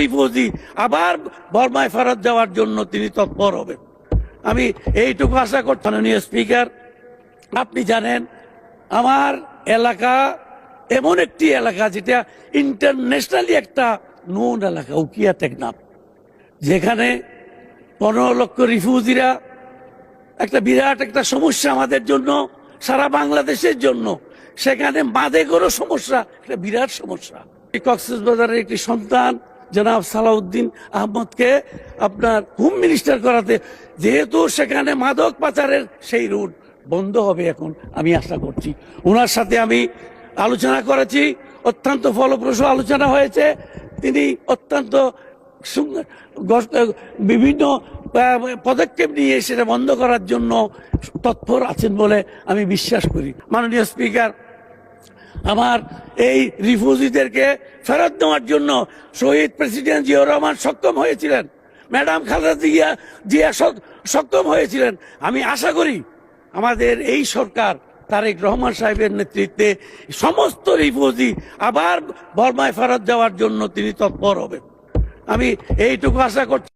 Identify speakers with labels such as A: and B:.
A: Refugee আবার বর্মায় ফেরত যাওয়ার জন্য তিনি তৎপর হবেন। আমি এইটুকু আশা করছি। মাননীয় স্পিকার, আপনি জানেন আমার এলাকা এমন একটি এলাকা যেটা ইন্টারন্যাশনালি একটা নোন এলাকা, উকিয়া টেকনাফ, যেখানে 15 লক্ষ রিফিউজিরা একটা বিরাট একটা সমস্যা আমাদের জন্য, সারা বাংলাদেশের জন্য। সেখানে মাদকেরও সমস্যা, একটা বিরাট সমস্যা। কক্সবাজারের একটি সন্তান জনাব সালাউদ্দিন আহমদকে আপনার হোম মিনিস্টার করাতে, যেহেতু সেখানে মাদক পাচারের সেই রুট বন্ধ হবে এখন, আমি আশা করছি। ওনার সাথে আমি আলোচনা করেছি, অত্যন্ত ফলপ্রসূ আলোচনা হয়েছে। তিনি অত্যন্ত বিভিন্ন পদক্ষেপ নিয়ে সেটা বন্ধ করার জন্য তৎপর আছেন বলে আমি বিশ্বাস করি। মাননীয় স্পিকার, আমার এই রিফিউজিদেরকে ফেরত নেওয়ার জন্য শহীদ প্রেসিডেন্ট জিয়াউর রহমান সক্ষম হয়েছিলেন, ম্যাডাম খালেদা জিয়া সক্ষম হয়েছিলেন। আমি আশা করি আমাদের এই সরকার তারেক রহমান সাহেবের নেতৃত্বে সমস্ত রিফিউজি আবার বর্মায় ফেরত যাওয়ার জন্য তিনি তৎপর হবেন। আমি এইটুকু আশা করছি।